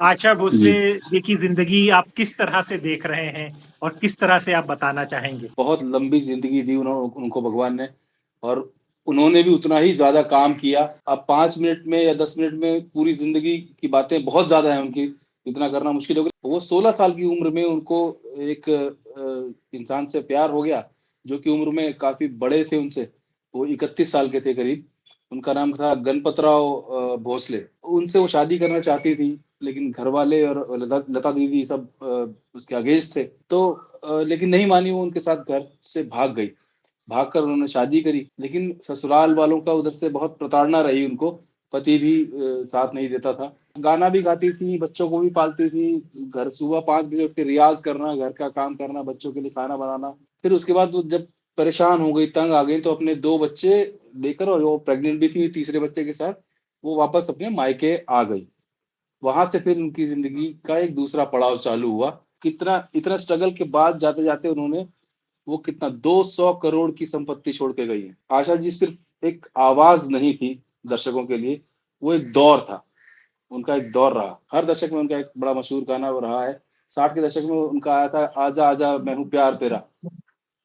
आशा भोसले जी, जी की ज़िंदगी आप किस तरह से देख रहे हैं और किस तरह से आप बताना चाहेंगे? बहुत लंबी ज़िंदगी दी उनको भगवान ने और उन्होंने भी उतना ही ज़्यादा काम किया। अब 5 मिनट में या 10 मिनट में पूरी ज़िंदगी की बातें बहुत ज़्यादा हैं उनकी, इतना करना मुश्किल हो गया। वो 16 साल की उम्र में उनको एक इंसान से प्यार हो गया, जो कि उम्र में काफ़ी बड़े थे उनसे। वो 31 साल के थे करीब। उनका नाम था गणपतराव भोसले। उनसे वो शादी करना चाहती थी, लेकिन घरवाले और लता लता दीदी सब उसके अगेंस्ट थे। तो लेकिन नहीं मानी वो उनके साथ घर से भाग गई। भागकर उन्होंने शादी करी, लेकिन ससुराल वालों का उधर से बहुत प्रताड़ना रही उनको, पति भी साथ नहीं देता था। गाना भी गाती थी, बच्चों को भी पालती थी, घर सुबह 5 बजे उठ के रियाज़ करना, घर का काम करना, बच्चों के लिए खाना बनाना। फिर उसके बाद वो जब परेशान हो गई, तंग आ गई, तो अपने 2 बच्चे लेकर और वो प्रेग्नेंट भी थी तीसरे बच्चे के साथ, वो वापस अपने मायके आ गई। वहाँ से फिर उनकी ज़िंदगी का एक दूसरा पड़ाव चालू हुआ। कितना इतना स्ट्रगल के बाद जाते-जाते उन्होंने वो कितना 200 करोड़ की संपत्ति छोड़ के गई हैं। आशा जी सिर्फ़ एक आवाज़ नहीं थी दर्शकों के लिए, वो एक दौर था। उनका एक दौर रहा। हर दशक में उनका एक बड़ा मशहूर गाना वो रहा है। 60 के दशक में उनका आया था आजा आजा मैं हूँ प्यार तेरा।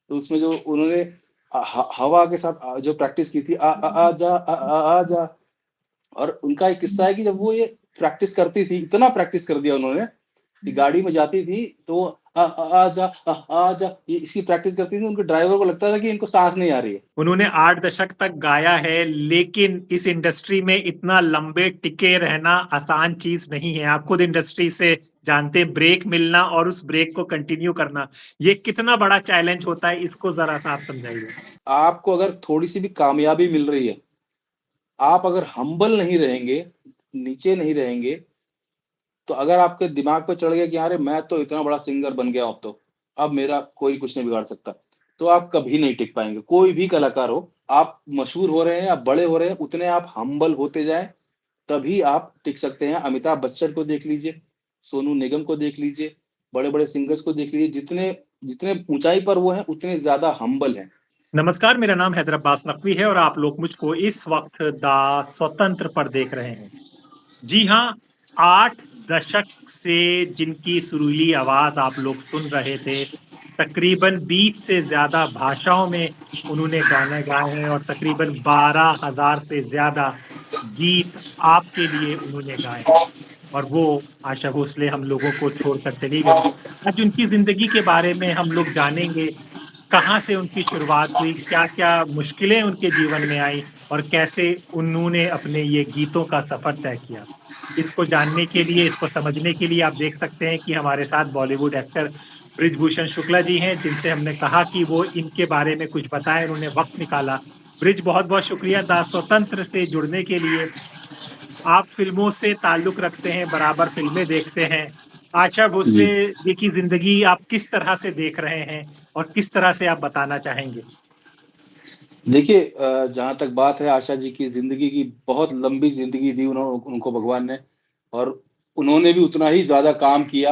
तो उसमें जो उन्होंने हवा के साथ जो प्रैक्टिस की थी आजा आजा। और उनका एक किस्सा है कि जब वो ये प्रैक्टिस करती थी, इतना प्रैक्टिस कर दिया उन्होंने कि गाड़ी में जाती थी तो वो आजा आजा ये इसकी प्रैक्टिस करती थी। उनके ड्राइवर को लगता था कि इनको सांस नहीं आ रही है। उन्होंने 8 दशक तक गाया है, लेकिन इस इंडस्ट्री में इतना लंबे टिके रहना आसान चीज़ नहीं है। आप खुद इंडस्ट्री से जानते हैं, ब्रेक मिलना और उस ब्रेक को कंटिन्यू करना, ये कितना बड़ा चैलेंज होता है, इसको ज़रा-सा आप समझाइए? आपको अगर थोड़ी-सी भी कामयाबी मिल रही है, आप अगर हम्बल नहीं रहेंगे, नीचे नहीं रहेंगे, तो अगर आपके दिमाग पे चढ़ गया कि अरे मैं तो इतना बड़ा सिंगर बन गया अब मेरा कोई कुछ नहीं बिगाड़ सकता, तो आप कभी नहीं टिक पाएँगे। कोई भी कलाकार हो, आप मशहूर हो रहे हैं, आप बड़े हो रहे हैं, उतने आप हम्बल होते जाएँ, तभी आप टिक सकते हैं। अमिताभ बच्चन को देख लीजिए, सोनू निगम को देख लीजिए, बड़े-बड़े सिंगर्स को देख लीजिए, जितने जितने ऊँचाई पर वो हैं, उतने ज़्यादा हम्बल हैं। नमस्कार, मेरा नाम हैदर अब्बास नकवी है और आप लोग मुझको इस वक़्त द स्वतंत्र पर देख रहे हैं। जी हाँ, 8 दशक से जिनकी सुरीली आवाज़ आप लोग सुन रहे थे, तकरीबन 20 से ज़्यादा भाषाओं में उन्होंने गाने गाए हैं और तकरीबन 12,000 से ज़्यादा गीत आपके लिए उन्होंने गाए हैं और वो आशा भोसले हम लोगों को छोड़कर चली गईं। आज उनकी ज़िंदगी के बारे में हम लोग जानेंगे, कहाँ से उनकी शुरुआत हुई, क्या-क्या मुश्किलें उनके जीवन में आई और कैसे उन्होंने अपने ये गीतों का सफ़र तय किया। इसको जानने के लिए, इसको समझने के लिए आप देख सकते हैं कि हमारे साथ बॉलीवुड एक्टर बृजभूषण शुक्ला जी हैं, जिनसे हमने कहा कि वो इनके बारे में कुछ बताएँ, उन्होंने वक़्त निकाला। ब्रिज बहुत-बहुत शुक्रिया द स्वतंत्र से जुड़ने के लिए। आप फ़िल्मों से ताल्लुक़ रखते हैं, बराबर फ़िल्में देखते हैं। आशा भोसले जी। जी की ज़िंदगी आप किस तरह से देख रहे हैं और किस तरह से आप बताना चाहेंगे? देखिए जहाँ तक बात है आशा जी की ज़िंदगी की, बहुत लंबी ज़िंदगी दी उनको भगवान ने और उन्होंने भी उतना ही ज़्यादा काम किया।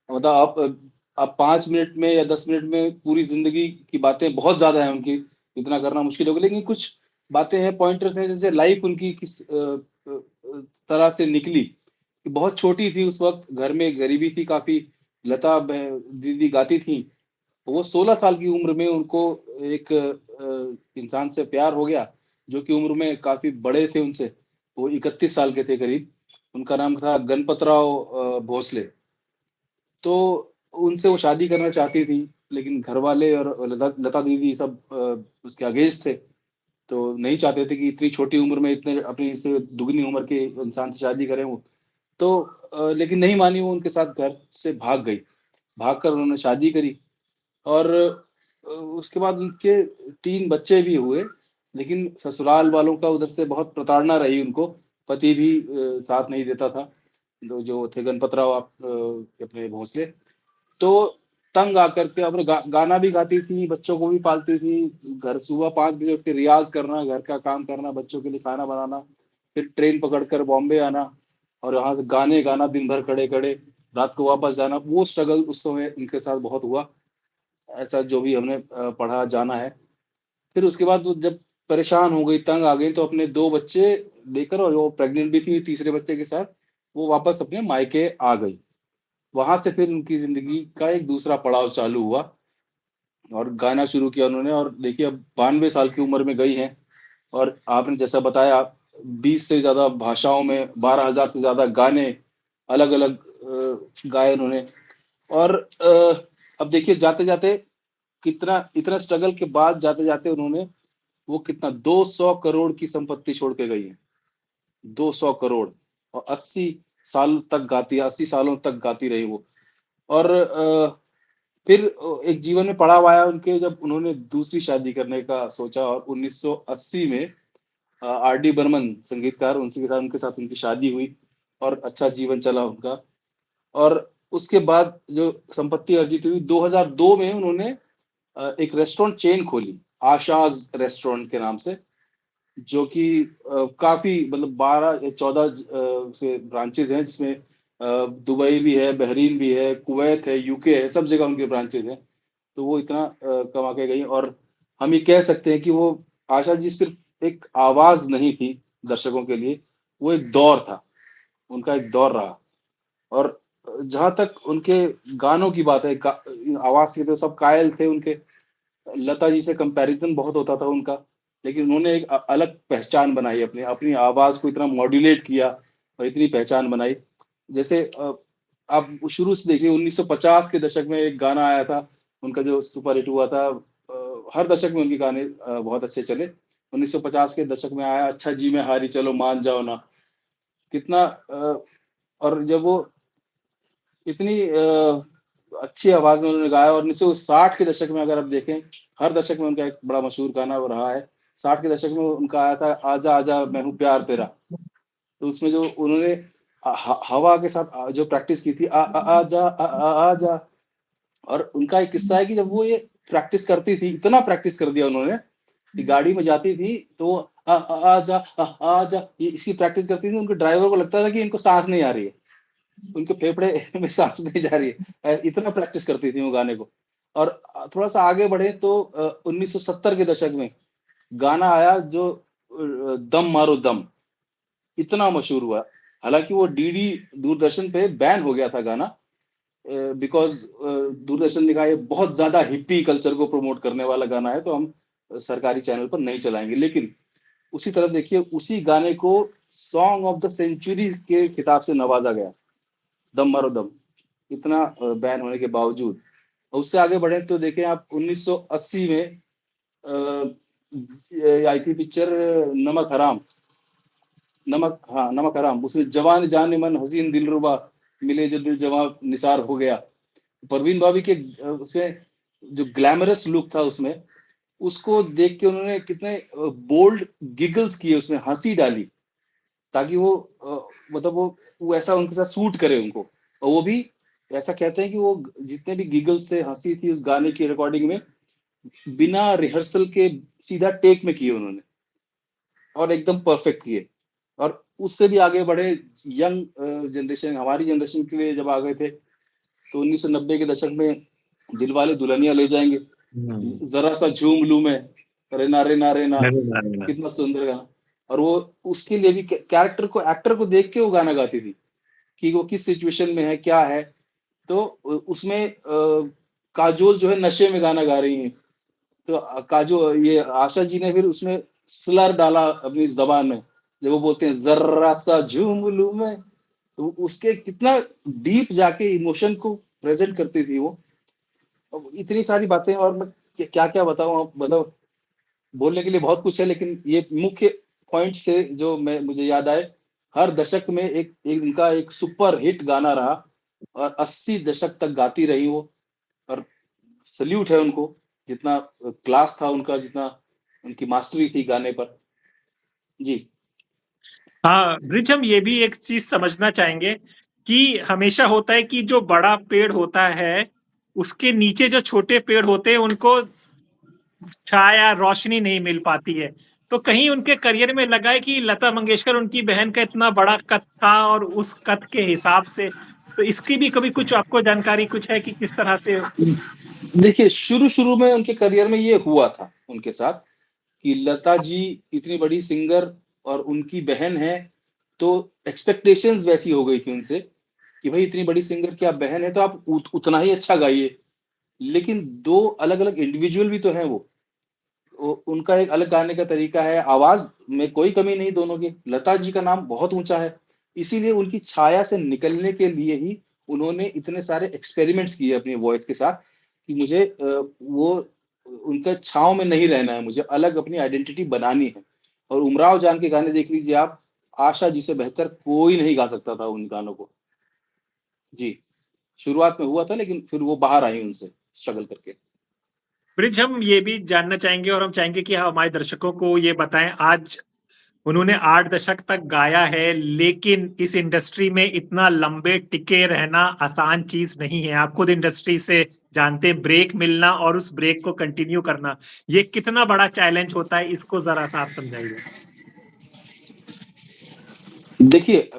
मतलब आप 5 मिनट में या 10 मिनट में पूरी ज़िंदगी की बातें बहुत ज़्यादा हैं उनकी, इतना करना मुश्किल हो गया। लेकिन कुछ बातें हैं, पॉइंटर्स हैं, जैसे लाइफ़ उनकी किस तरह से निकली। कि बहुत छोटी थी उस वक़्त, घर में गरीबी थी काफ़ी, लता दीदी गाती थीं। वो 16 साल की उम्र में उनको एक इंसान से प्यार हो गया, जो कि उम्र में काफ़ी बड़े थे उनसे। वो 31 साल के थे करीब। उनका नाम था गणपतराव भोसले। तो उनसे वो शादी करना चाहती थी, लेकिन घरवाले और लता दीदी सब उसके अगेंस्ट थे। तो नहीं चाहते थे कि इतनी छोटी उम्र में इतने अपनी से दुगनी उम्र के इंसान से शादी करें वो। तो लेकिन नहीं मानी वो उनके साथ घर से भाग गई। भागकर उन्होंने शादी करी। और उसके बाद उनके 3 बच्चे भी हुए, लेकिन ससुराल वालों का उधर से बहुत प्रताड़ना रही उनको, पति भी साथ नहीं देता था, जो थे गणपतराव अपने भोंसले। तो तंग आकर के अपने गाना भी गाती थी, बच्चों को भी पालती थी, घर सुबह 5 बजे उठ के रियाज़ करना, घर का काम करना, बच्चों के लिए खाना बनाना, फिर ट्रेन पकड़कर बॉम्बे आना और वहाँ से गाने गाना दिन भर खड़े-खड़े, रात को वापस जाना। वो स्ट्रगल उस समय उनके साथ बहुत हुआ। ऐसा जो भी हमने पढ़ा, जाना है। फिर उसके बाद वो जब परेशान हो गई, तंग आ गई, तो अपने 2 बच्चे लेकर और वो प्रेग्नेंट भी थी तीसरे बच्चे के साथ, वो वापस अपने मायके आ गई। वहाँ से फिर उनकी ज़िंदगी का एक दूसरा पड़ाव चालू हुआ और गाना शुरू किया उन्होंने और देखिए अब 92 साल की उम्र में गई हैं और आपने जैसा बताया 20 से ज़्यादा भाषाओं में 12,000 से ज़्यादा गाने अलग-अलग गाए उन्होंने और अब देखिए जाते-जाते कितना इतना स्ट्रगल के बाद जाते-जाते उन्होंने वो कितना 200 करोड़ की संपत्ति छोड़ के गई हैं। 200 करोड़ और 80 साल तक गाती 80 सालों तक गाती रही वो। और फिर एक जीवन में पड़ाव आया उनके जब उन्होंने दूसरी शादी करने का सोचा और 1980 में आर डी बर्मन संगीतकार उनके साथ उनकी शादी हुई और अच्छा जीवन चला उनका। और उसके बाद जो संपत्ति अर्जित हुई 2002 में उन्होंने एक रेस्टोरेंट चेन खोली, आशाज़ रेस्टोरेंट के नाम से, जो कि काफ़ी मतलब 12 या 14 से ब्रांचेज़ हैं जिसमें दुबई भी है, बहरीन भी है, कुवैत है, यूके है, सब जगह उनके ब्रांचेज़ हैं। तो वो इतना कमा के गई और हम ये कह सकते हैं कि वो आशा जी सिर्फ़ एक आवाज़ नहीं थी दर्शकों के लिए, वो एक दौर था, उनका एक दौर रहा। और जहाँ तक उनके गानों की बात है, आवाज़ के तो सब कायल थे उनके, लता जी से कंपैरिज़न बहुत होता था उनका, लेकिन उन्होंने एक अलग पहचान बनाई अपनी अपनी आवाज़ को इतना मॉड्यूलेट किया और इतनी पहचान बनाई। जैसे आप शुरू से देखिए 1950 के दशक में एक गाना आया था, उनका जो सुपर हिट हुआ था हर दशक में उनके गाने बहुत अच्छे चले। 1950 के दशक में आया अच्छा जी मैं हारी चलो मान जाओ ना, कितना और जब वो इतनी अच्छी आवाज़ में उन्होंने गाया और 1960 के दशक में अगर आप देखें, हर दशक में उनका एक बड़ा मशहूर गाना वो रहा है। 60 के दशक में उनका आया था आजा आजा मैं हूँ प्यार तेरा। तो उसमें जो उन्होंने हवा के साथ जो प्रैक्टिस की थी आजा आजा और उनका एक किस्सा है कि जब वो ये प्रैक्टिस करती थी, इतना प्रैक्टिस कर दिया उन्होंने कि गाड़ी में जाती थी तो वो आजा आजा ये इसकी प्रैक्टिस करती थी, उनके ड्राइवर को लगता था कि इनको साँस नहीं आ रही है। उनके फेफड़े में सांस नहीं जा रही है इतना प्रैक्टिस करती थी वो गाने को और थोड़ा सा आगे बढ़े तो 1970 के दशक में गाना आया जो दम मारो दम इतना मशहूर हुआ हालांकि वो डीडी दूरदर्शन पे बैन हो गया था गाना बिकॉज दूरदर्शन ने कहा ये बहुत ज्यादा हिप्पी कल्चर को प्रमोट करने वाला गाना है तो हम सरकारी चैनल पर नहीं चलाएंगे लेकिन उसी तरफ देखिए उसी गाने को सॉन्ग ऑफ द सेंचुरी के खिताब से नवाजा गया दम मारो दम इतना बैन होने के बावजूद और उससे आगे बढ़े तो देखें आप 1980 में आई थी पिक्चर नमक हराम नमक हराम उसमें जवान जान मन हसीन दिलरुबा मिले जो दिल जवां निसार हो गया परवीन भाभी के उसमें जो ग्लैमरस लुक था उसमें उसको देख के उन्होंने कितने बोल्ड गिगल्स किए उसमें हंसी डाली ताकि वो मतलब वो ऐसा उनके साथ सूट करे उनको और वो भी ऐसा कहते हैं कि वो जितने भी गिगल्स से हंसी थी उस गाने की रिकॉर्डिंग में बिना रिहर्सल के सीधा टेक में किए उन्होंने और एकदम परफेक्ट किए और उससे भी आगे बढ़े यंग जनरेशन हमारी जनरेशन के लिए जब आ गए थे तो 1990 के दशक में दिलवाले दुल्हनिया ले जाएंगे हुँ। जरा सा झूम लूं मैं रेना रेना रेना अरे वाह! वाह! कितना सुंदर गाना और वो उसके लिए भी कैरेक्टर को एक्टर को देख के वो गाना गाती थी कि वो किस सिचुएशन में है क्या है तो उसमें काजोल जो है नशे में गाना गा रही हैं तो काजो ये आशा जी ने फिर उसमें स्लर डाला अपनी जबान में जब वो बोलते हैं जर्रा सा झूम लूं मैं तो उसके कितना डीप जाके इमोशन को प्रेजेंट करती थी वो अब इतनी सारी बातें और मैं क्या क्या बताऊं आप मतलब बोलने के लिए बहुत कुछ है लेकिन ये मुख्य पॉइंट से जो मैं मुझे याद आए हर दशक में एक इनका एक सुपर हिट गाना रहा और 80 दशक तक गाती रही वो और सल्यूट है उनको जितना क्लास था उनका जितना उनकी मास्टरी थी गाने पर जी हाँ, ब्रिज हम ये भी एक चीज़ समझना चाहेंगे कि हमेशा होता है कि जो बड़ा पेड़ होता है, उसके नीचे जो छोटे पेड़ होते हैं, उनको छाया, रोशनी नहीं मिल पाती है। तो कहीं उनके करियर में लगा है कि लता मंगेशकर उनकी बहन का इतना बड़ा कद था और उस कद के हिसाब से तो इसकी भी कभी कुछ आपको जानकारी कुछ है कि किस तरह से देखिए शुरू शुरू में उनके करियर में ये हुआ था उनके साथ कि लता जी इतनी बड़ी सिंगर और उनकी बहन है तो एक्सपेक्टेशंस वैसी हो गई थी उनसे कि भाई इतनी बड़ी सिंगर की आप बहन है तो आप उतना ही अच्छा गाइए। लेकिन 2 अलग-अलग इंडिविजुअल भी तो हैं वो। उनका एक अलग गाने का तरीका है, आवाज़ में कोई कमी नहीं दोनों की। लता जी का नाम बहुत ऊँचा है, इसीलिए उनकी छाया से निकलने के लिए ही उन्होंने इतने सारे एक्सपेरिमेंट्स किए अपनी वॉइस के साथ कि मुझे वो उनका छाँव में नहीं रहना है, मुझे अलग अपनी आइडेंटिटी बनानी है। और उमराव जान के गाने देख लीजिए आप, आशा जी से बेहतर कोई नहीं गा सकता था उन गानों को। जी, शुरुआत में हुआ था लेकिन फिर वो बाहर आई उनसे स्ट्रगल करके। ब्रिज, हम ये भी जानना चाहेंगे और हम चाहेंगे कि हमारे दर्शकों को ये बताएं, आज उन्होंने 8 दशक तक गाया है, लेकिन इस इंडस्ट्री में इतना लंबे टिके रहना आसान चीज नहीं है। आप खुद इंडस्ट्री से जानते हैं, ब्रेक मिलना और उस ब्रेक को कंटिन्यू करना, ये कितना बड़ा चैलेंज होता है, इसको जरा सा आप समझाइए। देखिए,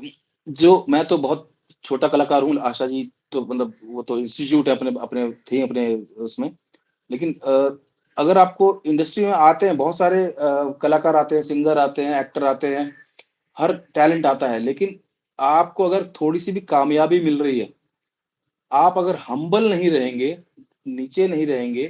जो मैं तो बहुत छोटा कलाकार हूँ, आशा जी तो मतलब वो तो इंस्टीट्यूट है अपने अपने थे अपने उसमें। लेकिन अगर आपको इंडस्ट्री में आते हैं बहुत सारे कलाकार आते हैं, सिंगर आते हैं, एक्टर आते हैं, हर टैलेंट आता है। लेकिन आपको अगर थोड़ी-सी भी कामयाबी मिल रही है, आप अगर हम्बल नहीं रहेंगे, नीचे नहीं रहेंगे,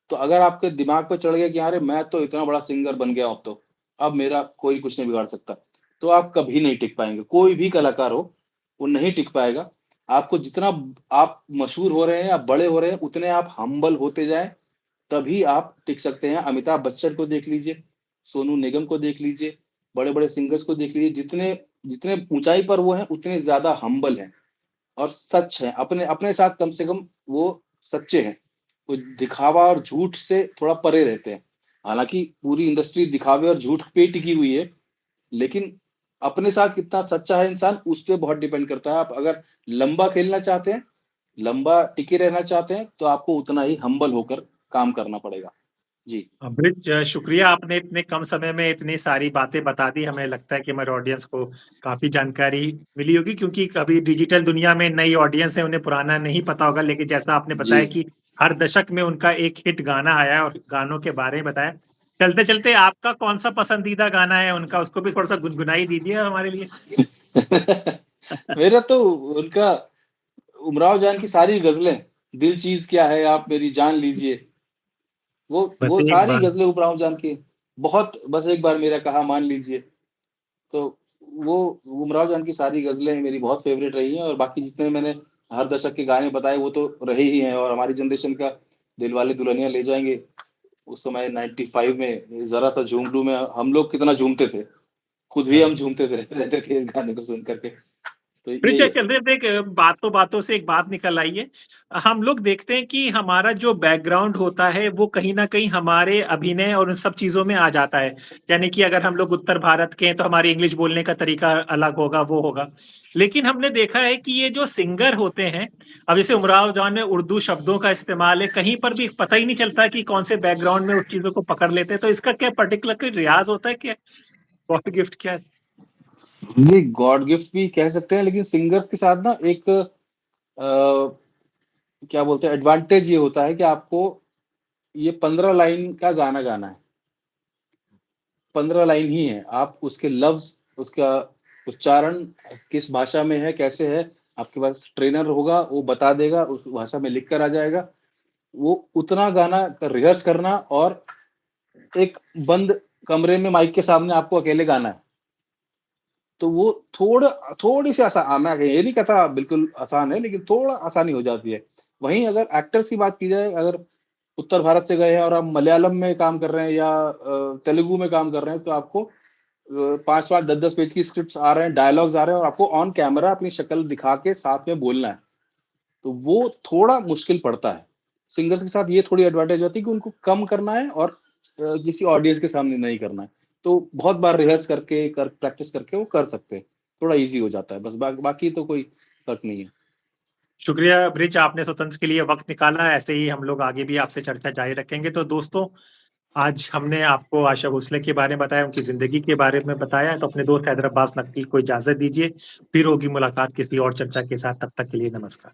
तो अगर आपके दिमाग पे चढ़ गया कि अरे मैं तो इतना बड़ा सिंगर बन गया अब तो, अब मेरा कोई कुछ नहीं बिगाड़ सकता, तो आप कभी नहीं टिक पाएँगे। कोई भी कलाकार हो, वो नहीं टिक पाएगा। आपको जितना आप मशहूर हो रहे हैं या बड़े हो रहे हैं, उतने आप हम्बल होते जाएँ, तभी आप टिक सकते हैं। अमिताभ बच्चन को देख लीजिए, सोनू निगम को देख लीजिए, बड़े-बड़े सिंगर्स को देख लीजिए, जितने जितने ऊँचाई पर वो हैं, उतने ज़्यादा हम्बल हैं। और सच है, अपने अपने साथ कम से कम वो सच्चे हैं। वो दिखावा और झूठ से थोड़ा परे रहते हैं। हालाँकि पूरी इंडस्ट्री दिखावे और झूठ पे टिकी हुई है, लेकिन अपने साथ कितना सच्चा है इंसान, उस पे बहुत डिपेंड करता है। आप अगर लंबा खेलना चाहते हैं, लंबा टिके रहना चाहते हैं, तो आपको उतना ही हम्बल होकर काम करना पड़ेगा। जी। ब्रिज, शुक्रिया, आपने इतने कम समय में इतनी सारी बातें बता दी। हमें लगता है कि हमारे ऑडियंस को काफी जानकारी मिली होगी, क्योंकि कभी डिजिटल दुनिया में नई ऑडियंस है, उन्हें पुराना नहीं पता होगा। लेकिन जैसा आपने जी। बताया कि हर दशक में उनका एक हिट गाना आया है और गानों के बारे में बताया। चलते चलते आपका कौन सा पसंदीदा गाना है उनका, उसको भी थोड़ा सा गुनगुनाई दीजिए हमारे लिए। मेरा तो उनका उमराव जान की सारी गज़लें, दिल चीज़ क्या है आप मेरी जान लीजिए, बस वो एक सारी बार। गज़लें उमराव जान की बहुत बस एक बार मेरा कहा मान लीजिए। तो वो उमराव जान की सारी गज़लें मेरी बहुत फ़ेवरेट रही हैं और बाकी जितने मैंने हर दशक के गाने बताए वो तो रहे ही हैं और हमारी जनरेशन का दिलवाले दुल्हनिया ले जाएँगे, उस समय 95 में ज़रा-सा झूम लूँ मैं हम लोग कितना झूमते थे। खुद भी हम झूमते थे रहते थे इस गाने को सुन कर के। तो फिर यही है। चलते देख, बातों बातों से एक बात निकल आई है। हम लोग देखते हैं कि हमारा जो बैकग्राउंड होता है वो कहीं ना कहीं हमारे अभिनय और उन सब चीजों में आ जाता है। यानी कि अगर हम लोग उत्तर भारत के हैं तो हमारी इंग्लिश बोलने का तरीका अलग होगा, वो होगा। लेकिन हमने देखा है कि ये जो सिंगर होते हैं, अब जैसे उमराव जान में उर्दू शब्दों का इस्तेमाल है, कहीं पर भी पता ही नहीं चलता कि कौन से बैकग्राउंड में उस चीजों को पकड़ लेते हैं। तो इसका क्या पर्टिकुलर कोई रियाज होता है, क्या गॉड गिफ्ट क्या है? ये गॉड गिफ्ट भी कह सकते हैं लेकिन सिंगर्स के साथ ना एक क्या बोलते हैं एडवांटेज ये होता है कि आपको ये 15 लाइन का गाना गाना है। 15 लाइन ही है। आप उसके लफ्ज़, उसका उच्चारण किस भाषा में है, कैसे है, आपके पास ट्रेनर होगा, वो बता देगा, उस भाषा में लिख कर आ जाएगा। वो उतना गाना का रिहर्स करना और एक बंद कमरे में माइक के सामने आपको अकेले गाना है। तो वो थोड़ी-सी मैं ये नहीं कहता बिल्कुल आसान है, लेकिन थोड़ा आसानी हो जाती है। वहीं अगर एक्टर्स की बात की जाए, अगर उत्तर भारत से गए हैं और आप मलयालम में काम कर रहे हैं या तेलुगु में काम कर रहे हैं, तो आपको 5-5, 10-10 पेज की स्क्रिप्ट्स आ रहे हैं, डायलॉग्स आ रहे हैं और आपको ऑन कैमरा अपनी शक्ल दिखा के साथ में बोलना है। तो वो थोड़ा मुश्किल पड़ता है। सिंगर्स के साथ ये थोड़ी एडवांटेज होती है कि उनको कम करना है और किसी ऑडियंस के सामने नहीं करना है। तो बहुत बार रिहर्स करके प्रैक्टिस करके वो कर सकते हैं। थोड़ा ईज़ी हो जाता है। बस बाकी तो कोई फ़र्क नहीं है। शुक्रिया ब्रिज, आपने स्वतंत्र के लिए वक्त निकाला। ऐसे ही हम लोग आगे भी आपसे चर्चा जारी रखेंगे। तो दोस्तों, आज हमने आपको आशा भोसले के बारे में बताया, उनकी जिंदगी के बारे में बताया। तो अपने दोस्त हैदराबाद नकवी को इजाजत दीजिए। फिर होगी मुलाकात किसी और चर्चा के साथ। तब तक के लिए नमस्कार।